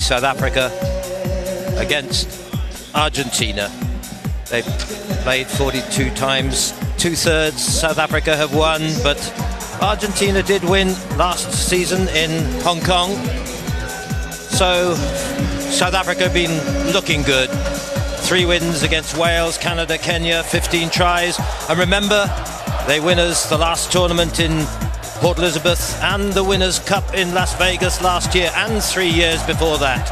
South Africa against Argentina. They've played 42 times. 2/3 South Africa have won, but Argentina did win last season in Hong Kong. So South Africa have been looking good. 3 wins against Wales, Canada, Kenya, 15 tries. And remember, they winners the last tournament in Port Elizabeth and the Winners' Cup in Las Vegas last year and 3 years before that.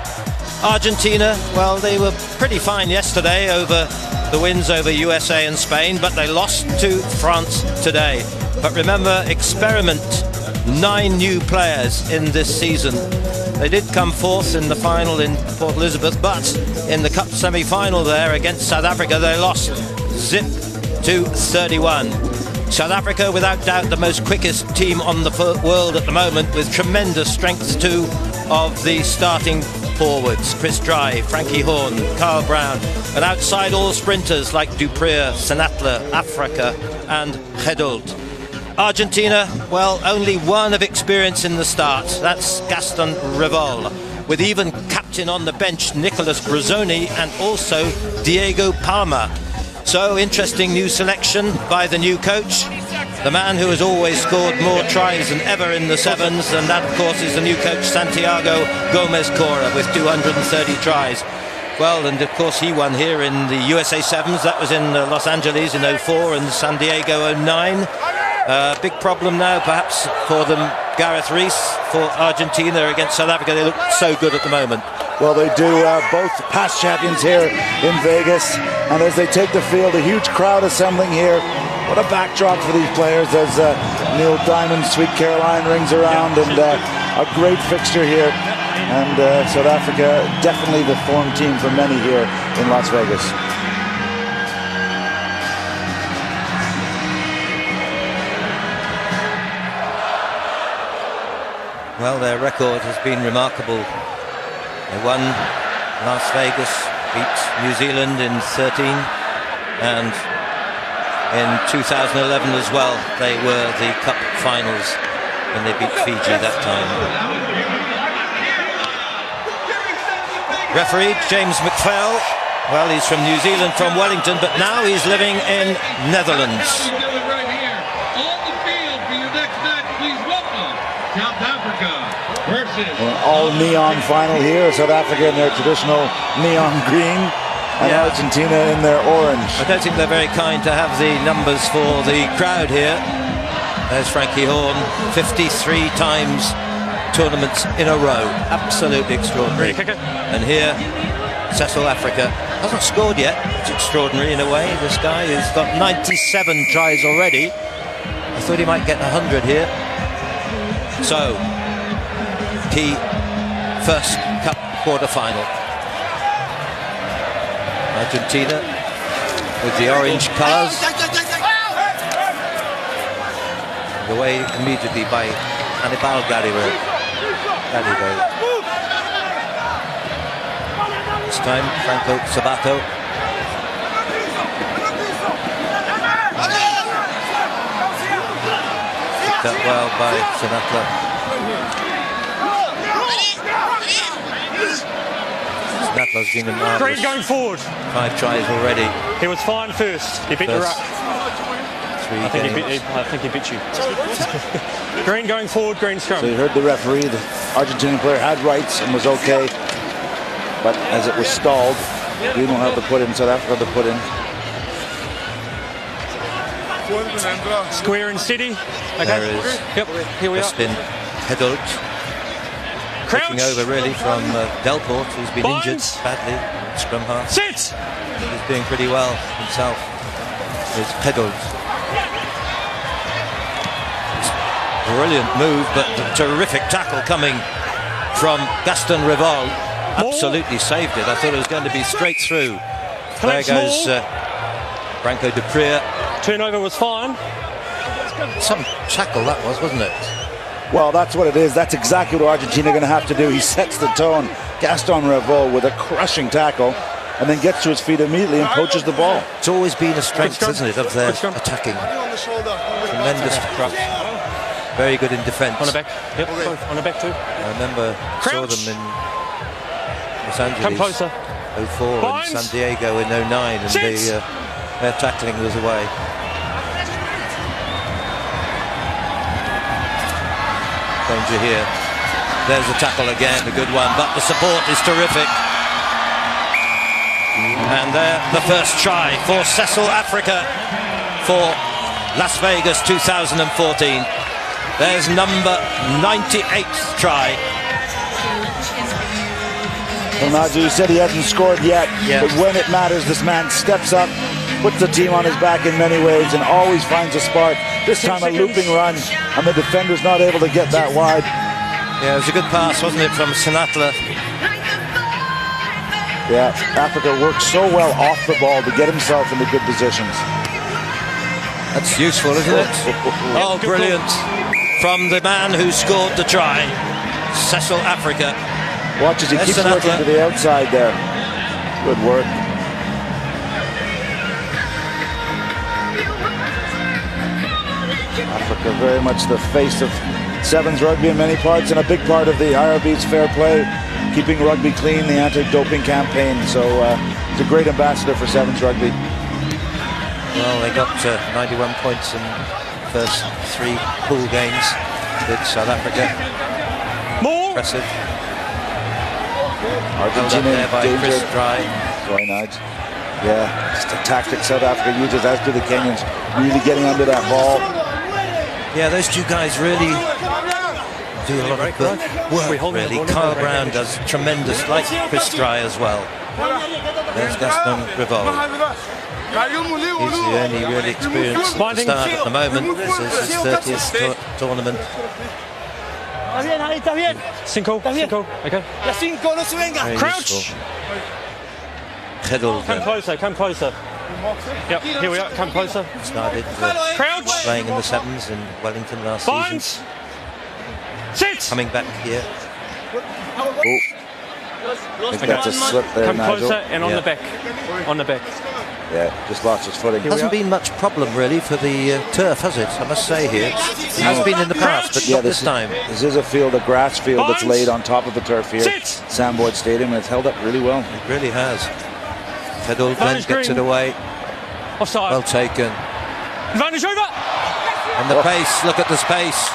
Argentina, well, they were pretty fine yesterday over the wins over USA and Spain, but they lost to France today. But remember, experiment, 9 new players in this season. They did come 4th in the final in Port Elizabeth, but in the Cup semi-final there against South Africa, they lost zip to 31. South Africa, without doubt, the most quickest team on the world at the moment, with tremendous strength too of the starting forwards. Chris Dry, Frankie Horn, Carl Brown, and outside all sprinters like Dupreer, Senatla, Africa and Geduld. Argentina, well, only one of experience in the start. That's Gaston Revol, with even captain on the bench Nicolas Brazzoni and also Diego Palma. So interesting new selection by the new coach, the man who has always scored more tries than ever in the sevens, and that of course is the new coach Santiago Gomez Cora with 230 tries. Well, and of course he won here in the USA Sevens. That was in Los Angeles in 04 and San Diego 09. Big problem now perhaps for them, Gareth Rees, for Argentina against South Africa. They look so good at the moment. Well, they do, both past champions here in Vegas, and as they take the field, a huge crowd assembling here. What a backdrop for these players as Neil Diamond's Sweet Caroline rings around, and a great fixture here. And South Africa, definitely the form team for many here in Las Vegas. Well, their record has been remarkable. They won Las Vegas, beat New Zealand in 13, and in 2011 as well, they were the Cup finals when they beat Fiji that time. Referee James McPhail, well, he's from New Zealand, from Wellington, but now he's living in Netherlands. An all-neon final here, South Africa in their traditional neon green, and Argentina in their orange. I don't think they're very kind to have the numbers for the crowd here. There's Frankie Horn, 53 times tournaments in a row. Absolutely extraordinary. And here, South Africa hasn't scored yet. It's extraordinary in a way. This guy has got 97 tries already. I thought he might get 100 here. So, key first Cup quarter-final. Argentina with the orange colours. Away immediately by Hannibal Garrido. This time Franco Sabato. Picked up well by Senatla. Senatla's been in marvellous. Green going forward. 5 tries already. He was fine first. He beat the ruck. I think he beat you. Green going forward, green scrum. So you heard the referee, the Argentinian player had rights and was okay, but as it was stalled, we don't have to put in, South Africa to put in. Square and steady. Okay. There is. Yep, here we are. Spin Geduld. Taking over really from Delport, who's been injured badly. Scrum half. Sit! He's doing pretty well himself. It's Geduld. Brilliant move, but a terrific tackle coming from Gaston Revol. Absolutely saved it. I thought it was going to be straight through. There goes Branco Dupreer. Turnover was fine. Some tackle that was, wasn't it? Well, that's what it is. That's exactly what Argentina are going to have to do. He sets the tone. Gaston Revol with a crushing tackle, and then gets to his feet immediately and poaches the ball. It's always been a strength, isn't it, of their attacking. Tremendous crutch. Very good in defence. On the back. Yep, on the back too. I remember saw them in Los Angeles. Come closer. 04 and San Diego in 09, and their tackling was away. Danger here. There's a tackle again, a good one, but the support is terrific. And there, the first try for Cecil Africa for Las Vegas 2014. There's number 98th try. Well, Nigel, you said he hasn't scored yet, but when it matters, this man steps up, puts the team on his back in many ways, and always finds a spark. This time a looping run, and the defender's not able to get that wide. Yeah, it was a good pass, wasn't it, from Sinatla? Yeah, Africa worked so well off the ball to get himself into good positions. That's useful, isn't it? Oh, brilliant. From the man who scored the try, Cecil Africa. Watch as he keeps working to the outside there. Good work. Africa very much the face of Sevens rugby in many parts, and a big part of the IRB's fair play, keeping rugby clean, the anti-doping campaign. So he's a great ambassador for Sevens rugby. Well, they got 91 points in the first 3 pool games with South Africa. More. Impressive. Argentina there by Chris Dry. Very nice. Yeah, it's the tactic South Africa uses, as do the Kenyans, really getting under that ball. Yeah, those two guys really do a lot of good work, really. Kyle Brown does tremendous, like Chris Dry as well. There's Gaston Rivol. He's the only really experienced star at the moment. This is his 30th tournament. Cinco. Okay. Crouch. Come closer. Yep, here we are. Come closer. Started Crouch. playing in the Sevens in Wellington last season. Sit. Coming back here. Oh. I think that's a slip there, Come Nigel. closer and on the back. On the back. Yeah, just lost his footing. Hasn't been much problem really for the turf, has it? I must say here. It has been in the past, but not this time. This is a field, a grass field that's laid on top of the turf here. Sandboard Stadium, and it's held up really well. It really has. Fedul then gets it away. Offside. Well taken. Advantage over. And the pace, look at the space.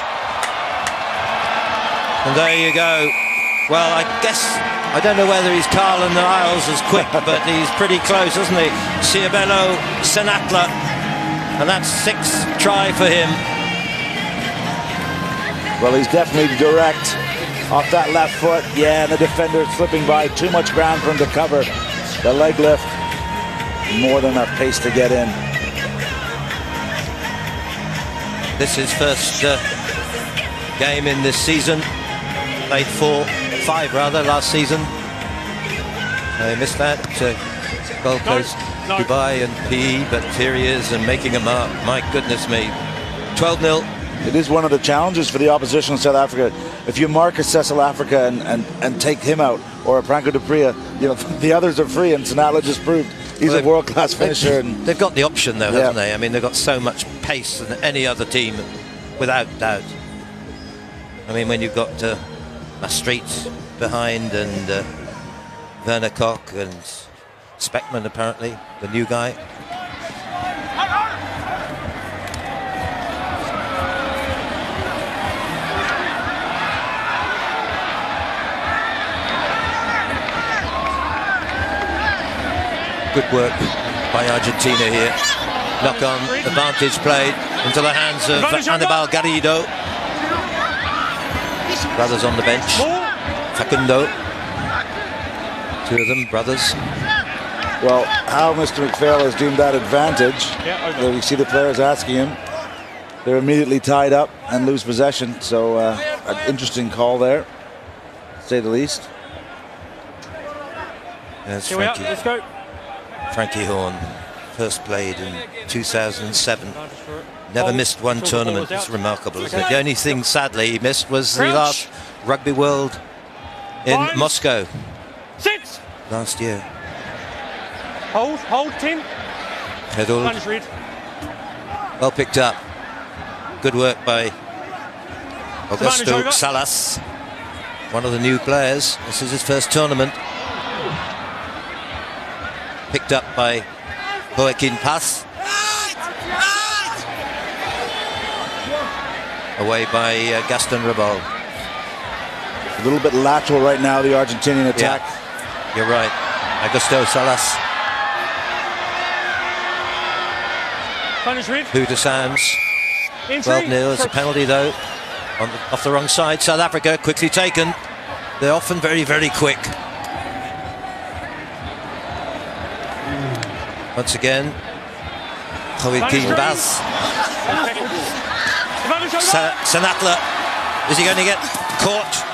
And there you go. Well, I guess, I don't know whether he's Carlin Isles as quick, but he's pretty close, isn't he? Ciabello Sinatla. And that's 6th try for him. Well, he's definitely direct off that left foot. Yeah, and the defender slipping by. Too much ground for him to cover. The leg lift. More than enough pace to get in. This is first game in this season. Played 5 last season. They missed that. Gold Coast, Dubai and PE, but here he is and making a mark. My goodness me. 12-0. It is one of the challenges for the opposition in South Africa. If you mark a Cecil Africa and take him out, or a Franco Dupria, you know, the others are free, and Sinatla just proved he's a world-class finisher. They've got the option though, haven't they? I mean, they've got so much pace than any other team, without doubt. I mean, when you've got Maastricht behind and Werner Koch and Speckman, apparently, the new guy. Good work by Argentina here. Knock-on advantage played into the hands of Anibal Garrido. Brothers on the bench. Facundo. 2 of them, brothers. Well, how Mr. McPhail has deemed that advantage. We see the players asking him. They're immediately tied up and lose possession. So an interesting call there, to say the least. There's Here we are. Let's go. Frankie Horn, first played in 2007. Never missed one tournament. It's remarkable, isn't it? The only thing, sadly, he missed was the last Rugby World in Moscow last year. Hold, Tim. Fedul. Well picked up. Good work by Augusto Salas, one of the new players. This is his first tournament. Picked up by Joaquin Paz. Away by Gaston Ribal. A little bit lateral right now, the Argentinian attack. Yeah, you're right. Augusto Salas. Who to Sands. 12-0. It's a penalty though. Off the wrong side. South Africa quickly taken. They're often very, very quick. Once again, Joaquin Paz. Senatla. Is he going to get caught?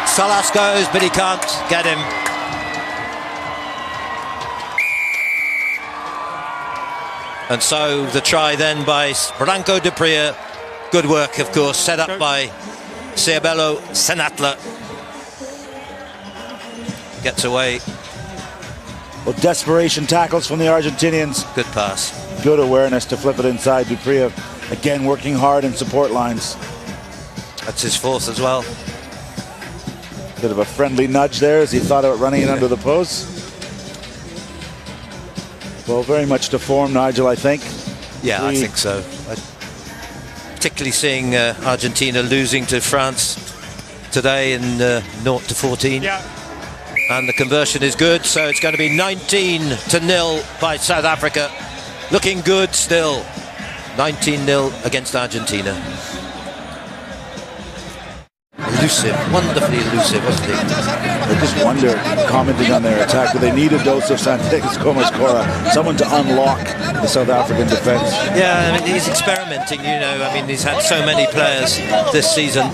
Salas goes, but he can't get him. And so the try then by Branco de Pria. Good work, of course, set up by Ciabello Senatla. Gets away. Well, desperation tackles from the Argentinians. Good pass. Good awareness to flip it inside. Dupria again working hard in support lines. That's his fourth as well. Bit of a friendly nudge there as he thought about running it under the post. Well, very much to form, Nigel, I think. Yeah, I think so. Particularly seeing Argentina losing to France today in 0-14. Yeah. And the conversion is good, so it's going to be 19-0 by South Africa. Looking good still. 19-0 against Argentina. Elusive, wonderfully elusive, wasn't he? I just wonder, commenting on their attack, do they need a dose of Santos Gomes-Cora, someone to unlock the South African defence? Yeah, I mean, he's experimenting, you know. I mean, he's had so many players this season.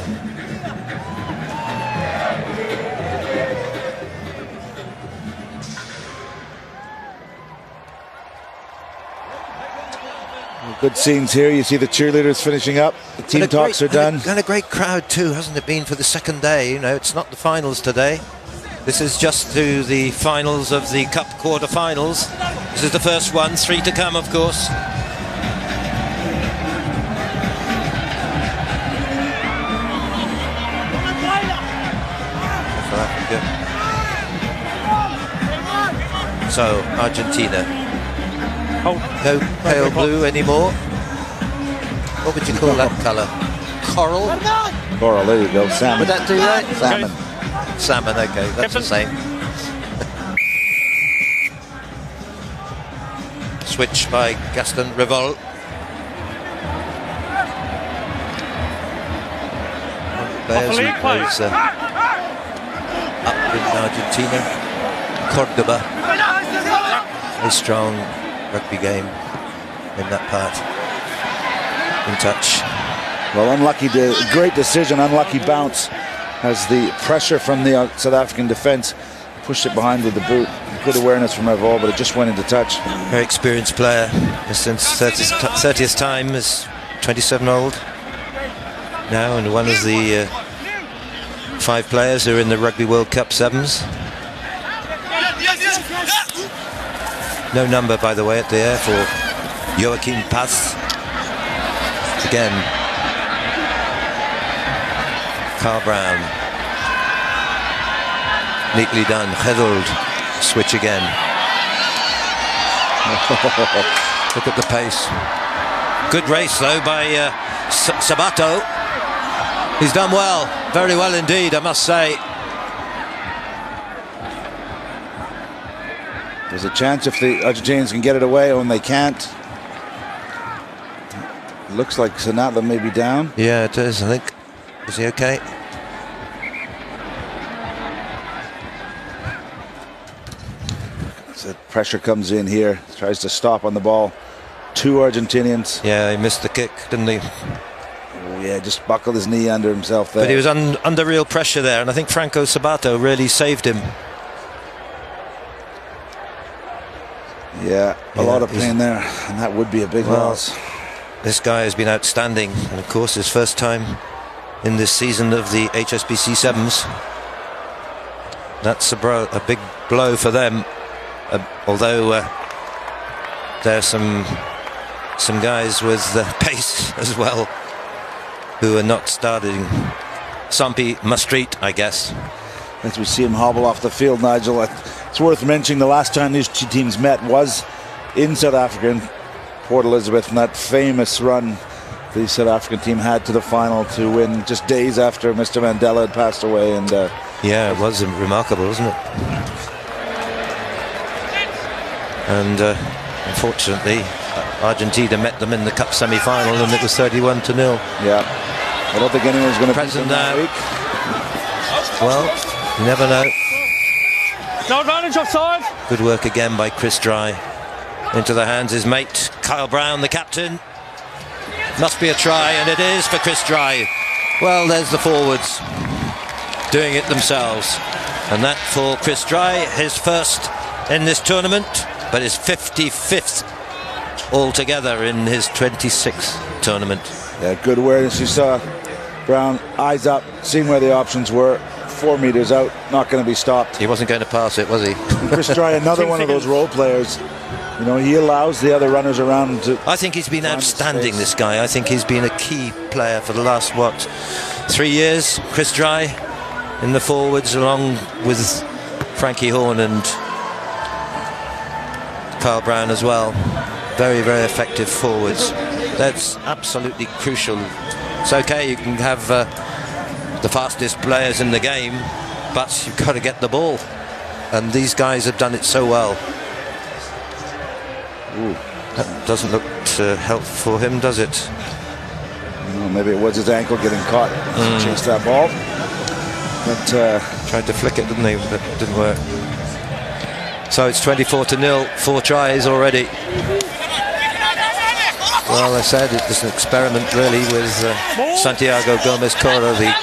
Good scenes here. You see the cheerleaders finishing up. The team talks are done. And a great crowd too, hasn't it been, for the second day? You know, it's not the finals today. This is just to the finals of the Cup quarter-finals. This is the first one. 3 to come, of course. South Africa. So, Argentina. No pale blue anymore. What would you call that colour? Coral? Coral, there you go. Salmon. Would that do that? Salmon. Salmon, okay, that's the same. Switch by Gaston Ribal. Players who plays up in Argentina. Cordoba. Very strong rugby game in that part. In touch. Well, great decision, unlucky bounce as the pressure from the South African defence pushed it behind with the boot. Good awareness from Revol, but it just went into touch. Very experienced player. Since 30th time, is 27 old now, and one of the 5 players who are in the Rugby World Cup sevens. No number, by the way, at the air for Joaquin Paz. Again, Carl Brown. Neatly done. Gerold. Switch again. Look at the pace. Good race, though, by Sabato. He's done well. Very well indeed, I must say. There's a chance if the Argentinians can get it away, and they can't. It looks like Senatla may be down. Yeah, it is, I think. Is he okay? So pressure comes in here. Tries to stop on the ball. 2 Argentinians. Yeah, he missed the kick, didn't he? Oh, yeah, just buckled his knee under himself there. But he was under real pressure there, and I think Franco Sabato really saved him. Yeah, a lot of pain there, and that would be a big loss. This guy has been outstanding, and of course his first time in this season of the HSBC Sevens. That's a big blow for them, although there's some guys with pace as well who are not starting. Sampi Maastricht, I guess. as we see him hobble off the field, Nigel. It's worth mentioning the last time these two teams met was in South Africa, in Port Elizabeth, and that famous run the South African team had to the final to win just days after Mr. Mandela had passed away. And yeah, it was remarkable, wasn't it? And unfortunately, Argentina met them in the cup semi-final, and it was 31-0. Yeah, I don't think anyone's going to beat them now. that week. Well, you never know. No advantage offside. Good work again by Chris Dry. Into the hands his mate Kyle Brown, the captain. Must be a try, and it is for Chris Dry. Well, there's the forwards doing it themselves, and that for Chris Dry, his first in this tournament, but his 55th altogether in his 26th tournament. Yeah, good awareness. You saw Brown eyes up, seeing where the options were. 4 meters out, not going to be stopped. He wasn't going to pass it, was he? Chris Dry, another one of those role players. You know, he allows the other runners around to... I think he's been outstanding, this guy. I think he's been a key player for the last, 3 years? Chris Dry in the forwards, along with Frankie Horn and Kyle Brown as well. Very, very effective forwards. That's absolutely crucial. It's okay, you can have the fastest players in the game, but you've got to get the ball. And these guys have done it so well. Ooh. That doesn't look to help for him, does it? Well, maybe it was his ankle getting caught. Chased that ball. But tried to flick it, didn't he? But it didn't work. So it's 24-0, 4 tries already. Well, I said it was an experiment really with Santiago Gomez Cora, the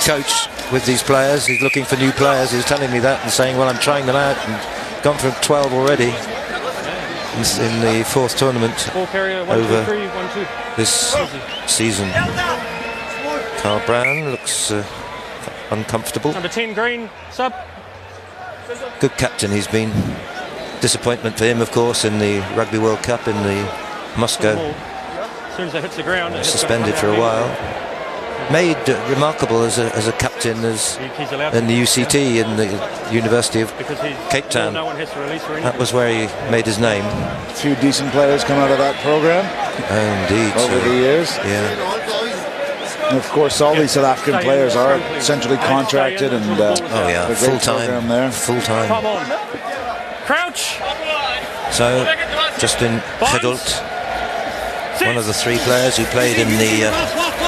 coach with these players. He's looking for new players. He's telling me that and saying, well, I'm trying them out, and gone from 12 already in the 4th tournament over this season. Carl Brown looks uncomfortable. Number 10, Green, sub. Good captain he's been. Disappointment for him, of course, in the Rugby World Cup in the Moscow. As soon as it hits the ground, suspended for a while. Made remarkable as a captain in the UCT in the University of Cape Town. That was where he made his name. A few decent players come out of that program. Indeed. Over the years. Yeah. And of course, all these South African players are essentially contracted and oh yeah, full time there. Full time. Come on. Crouch. So Justin Geduld, one of the 3 players who played in the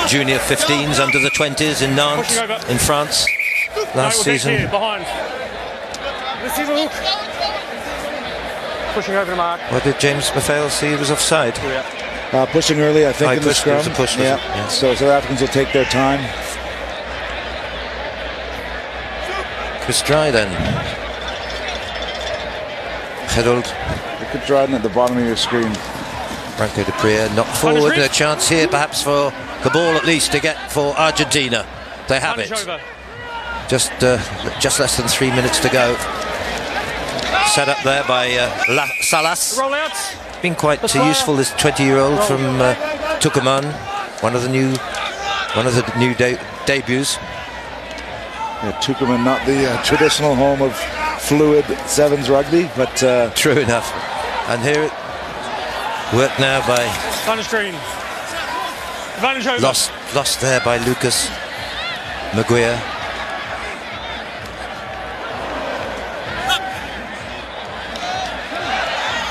junior 15s under the 20s in Nantes in France last season. Pushing over the mark. What did James Maffeo see? He was offside. Pushing early, I think, in the scrum. It was a push, yeah. Yes. So South Africans will take their time. Chris Dry then. Geduld. Look at Dryden at the bottom of your screen. Branco de Pria knocked forward. A chance here perhaps for the ball at least to get for Argentina. They have it. Just less than 3 minutes to go. Set up there by Salas. Been quite useful, this 20-year-old from Tucumán. One of the new debuts. Yeah, Tucumán, not the traditional home of fluid sevens rugby, but true enough. And here it worked now by lost there by Lucas Maguire.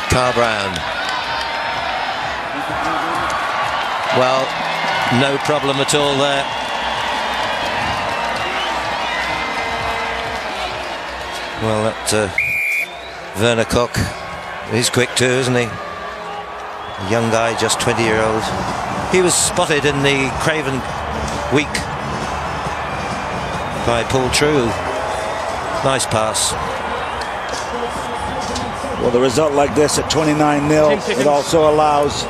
Carl Brown. Well, no problem at all there. Well, that Werner Koch, he's quick too, isn't he? A young guy, just 20-year-old. He was spotted in the Craven week by Paul True. Nice pass. Well, the result like this at 29-0, it also allows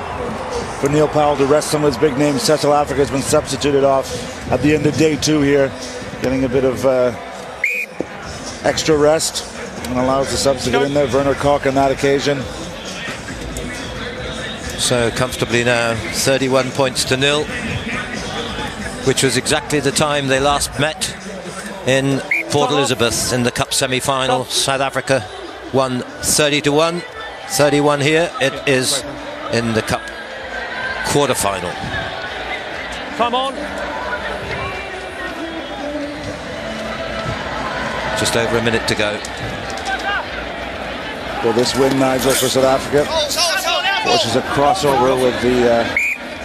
for Neil Powell to rest some of his big names. South Africa has been substituted off at the end of day 2 here, getting a bit of extra rest, and allows the subs to get in there. Werner Koch on that occasion. So comfortably now, 31 points to 0, which was exactly the time they last met in Port Elizabeth in the Cup semi-final. South Africa won 30-1. 31 here. It is in the Cup quarter-final. Come on. Just over a minute to go. Well, this win, Nigel, for South Africa, which is a crossover with the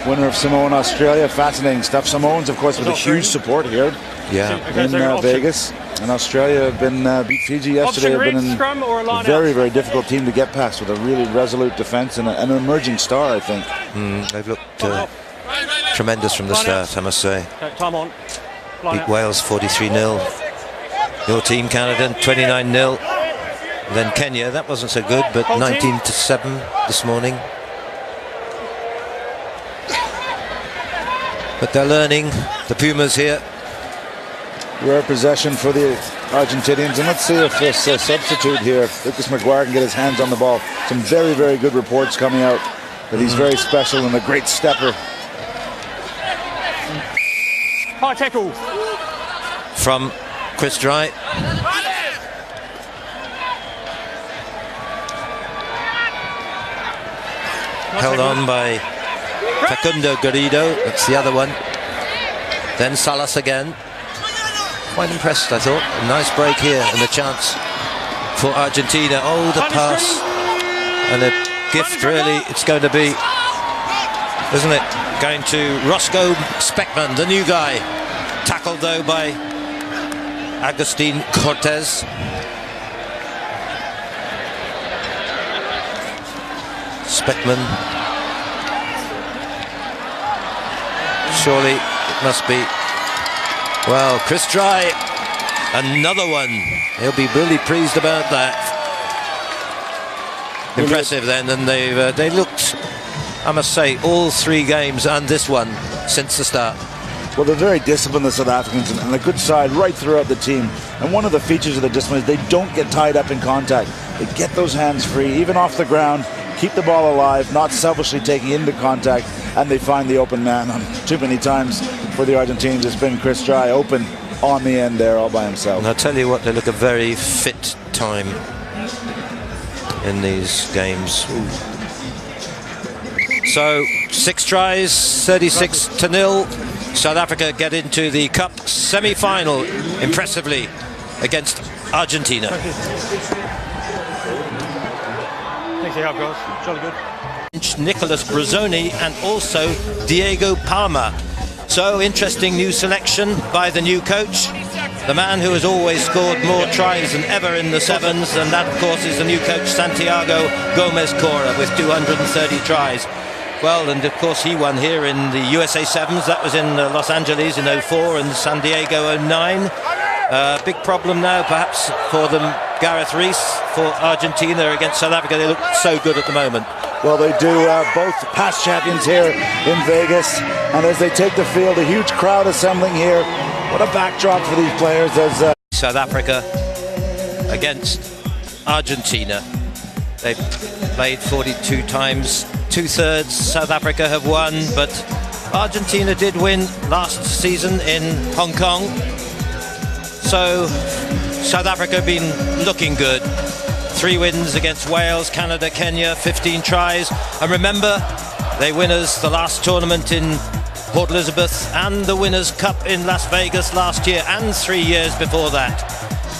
winner of Samoa and Australia. Fascinating stuff. Samoans, of course, with a huge support here in Vegas. And Australia have been beat Fiji yesterday. Have been a very, very difficult team to get past with a really resolute defence and an emerging star, I think. They've looked tremendous from the start, I must say. Time on. Beat Wales 43-0. Your team, Canada, 29-0. Then Kenya, that wasn't so good, but 19-7 this morning. But they're learning, the Pumas here. Rare possession for the Argentinians, and let's see if this substitute here, Lucas McGuire, can get his hands on the ball. Some very, very good reports coming out that he's very special and a great stepper. High tackle from Chris Dry. Held on by Facundo Garrido. That's the other one. Then Salas again. Quite impressed, I thought. A nice break here and a chance for Argentina. Oh, the pass. And a gift, really, it's going to be, isn't it? Going to Roscoe Speckman, the new guy. Tackled, though, by Agustin Cortez. Speckman. Surely it must be. Well, Chris Dry, another one. He'll be really pleased about that. Impressive then, and they looked, I must say, all three games and this one since the start. Well, they're very disciplined, the South Africans, and a good side right throughout the team. And one of the features of the discipline is they don't get tied up in contact. They get those hands free, even off the ground, keep the ball alive, not selfishly taking into contact, and they find the open man. Too many times for the Argentines, it's been Chris Dry open on the end there all by himself. And I'll tell you what, they look a very fit time in these games. Ooh. So 6 tries, 36-0. South Africa get into the Cup semi-final impressively against Argentina. Thanks for your help, guys. Jolly good. Nicholas Brazzoni and also Diego Palma. So interesting new selection by the new coach, the man who has always scored more tries than ever in the sevens, and that of course is the new coach Santiago Gomez Cora with 230 tries. Well, and of course he won here in the USA Sevens. That was in Los Angeles in 04 and San Diego 09. Big problem now perhaps for them, Gareth Rees, for Argentina against South Africa. They look so good at the moment. Well, they do, both past champions here in Vegas, and as they take the field, a huge crowd assembling here. What a backdrop for these players. As South Africa against Argentina. They've played 42 times. 2/3 South Africa have won, but Argentina did win last season in Hong Kong. So South Africa have been looking good. 3 wins against Wales, Canada, Kenya, 15 tries. And remember, they winners the last tournament in Port Elizabeth and the Winners' Cup in Las Vegas last year and 3 years before that.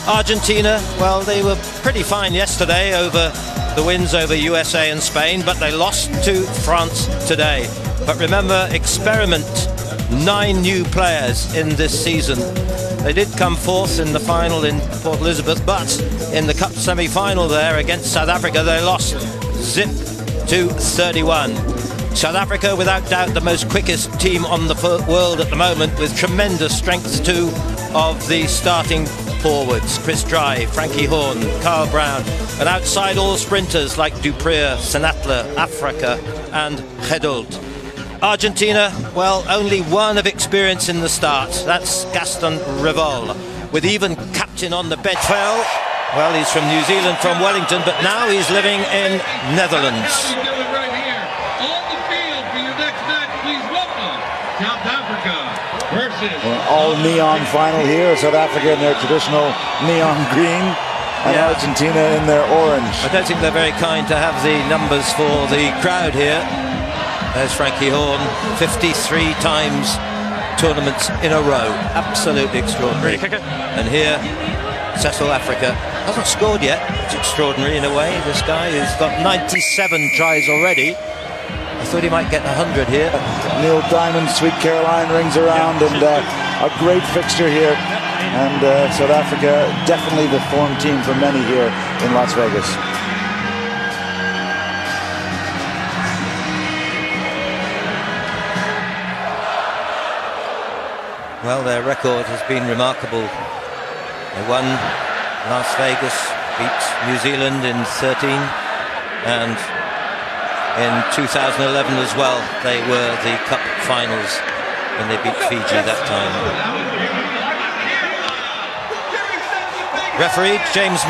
Argentina, well, they were pretty fine yesterday over the wins over USA and Spain, but they lost to France today. But remember, experiment, 9 new players in this season. They did come fourth in the final in Port Elizabeth, but in the Cup semi-final there against South Africa, they lost zip to 31. South Africa, without doubt, the most quickest team on the world at the moment, with tremendous strength too of the starting forwards. Chris Dry, Frankie Horn, Carl Brown, and outside all sprinters like Dupreer, Senatla, Africa and Gedold. Argentina, well, only one of experience in the start. That's Gaston Revol, with even captain on the bench. Well, he's from New Zealand, from Wellington, but now he's living in Netherlands. Right here on the field for your next match, please welcome South Africa versus An all neon final here. South Africa in their traditional neon green, and Argentina in their orange. I don't think they're very kind to have the numbers for the crowd here. There's Frankie Horn, 53 times tournaments in a row. Absolutely extraordinary. And here, South Africa hasn't scored yet. It's extraordinary in a way. This guy has got 97 tries already. I thought he might get 100 here. Neil Diamond, Sweet Caroline rings around, and a great fixture here. And South Africa, definitely the form team for many here in Las Vegas. Well, their record has been remarkable. They won Las Vegas, beat New Zealand in 13, and in 2011 as well, they were the Cup finals when they beat Fiji that time. Referee James